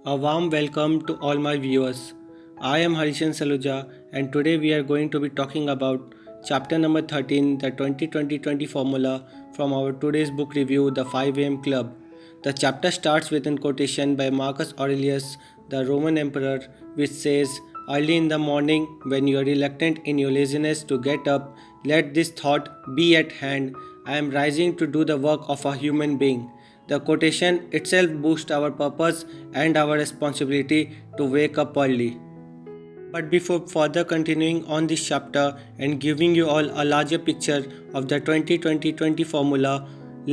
A warm welcome to all my viewers. I am Harishan Saluja and today we are going to be talking about chapter number 13, the 2020 formula from our today's book review, The 5 AM Club. The chapter starts with a quotation by Marcus Aurelius, the Roman emperor, which says, "Early in the morning, when you are reluctant in your laziness to get up, let this thought be at hand: I am rising to do the work of a human being." The quotation itself boosts our purpose and our responsibility to wake up early. But before further continuing on this chapter and giving you all a larger picture of the 2020 formula,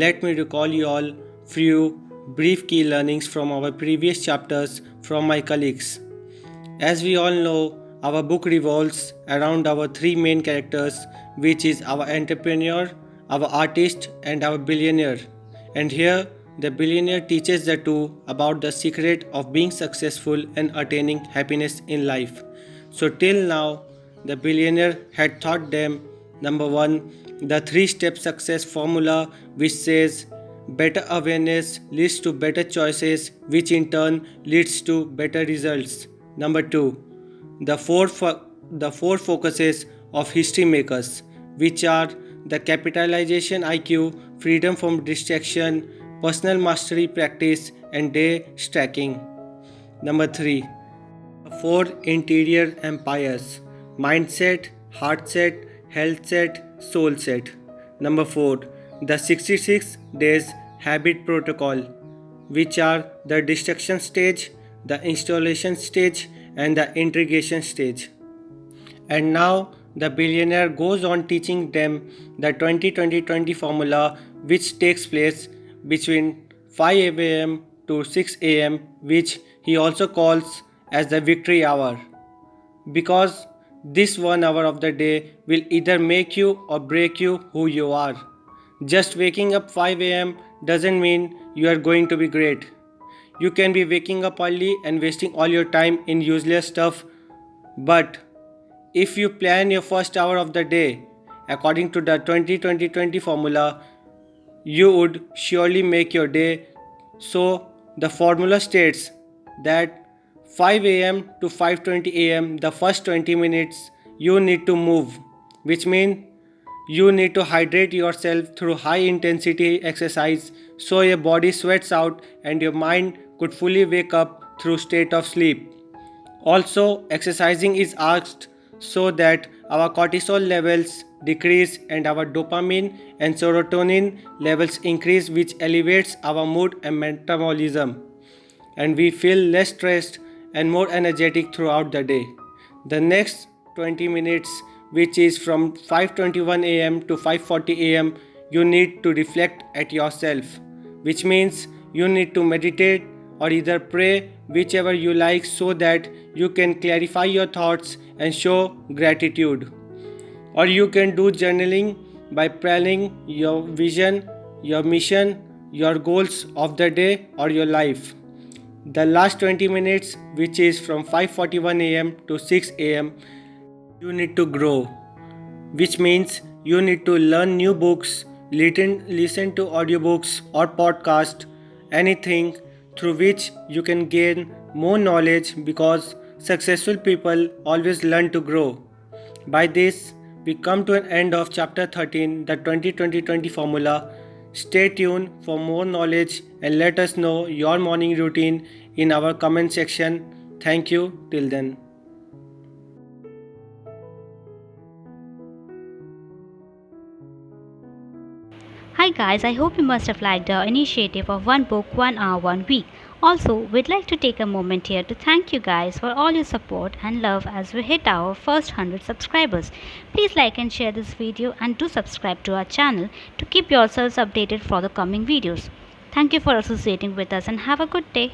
let me recall you all few brief key learnings from our previous chapters from my colleagues. As we all know, our book revolves around our three main characters, which is our entrepreneur, our artist, and our billionaire. And here, the billionaire teaches the two about the secret of being successful and attaining happiness in life. So, till now, the billionaire had taught them number one, the three-step success formula, which says better awareness leads to better choices, which in turn leads to better results. Number two, the four focuses of history makers, which are the capitalization IQ, freedom from distraction, personal mastery practice, and day stacking. Number three, the four interior empires: mindset, heart set, health set, soul set. Number four, the 66 days habit protocol, which are the distraction stage, the installation stage, and the integration stage. And now the billionaire goes on teaching them the 2020 formula, which takes place between 5 a.m. to 6 a.m., which he also calls as the victory hour. Because this 1 hour of the day will either make you or break you who you are. Just waking up 5 a.m. doesn't mean you are going to be great. You can be waking up early and wasting all your time in useless stuff, but if you plan your first hour of the day according to the 20 formula, you would surely make your day. So the formula states that 5 a.m. to 5:20 a.m., the first 20 minutes you need to move, which means you need to hydrate yourself through high intensity exercise so your body sweats out and your mind could fully wake up through state of sleep. Also, exercising is asked so that our cortisol levels decrease and our dopamine and serotonin levels increase, which elevates our mood and metabolism, and we feel less stressed and more energetic throughout the day. The next 20 minutes, which is from 5:21 a.m. to 5:40 a.m., you need to reflect at yourself, which means you need to meditate or either pray, whichever you like, so that you can clarify your thoughts and show gratitude. Or you can do journaling by planning your vision, your mission, your goals of the day or your life. The last 20 minutes, which is from 5:41 a.m. to 6 a.m., you need to grow, which means you need to learn new books, listen to audiobooks or podcast, anything through which you can gain more knowledge, because successful people always learn to grow. By this, we come to an end of chapter 13, the 20 formula. Stay tuned for more knowledge and let us know your morning routine in our comment section. Thank you. Till then. Hi guys, I hope you must have liked our initiative of one book, 1 hour, 1 week. Also, we'd like to take a moment here to thank you guys for all your support and love as we hit our first 100 subscribers. Please like and share this video and do subscribe to our channel to keep yourselves updated for the coming videos. Thank you for associating with us and have a good day.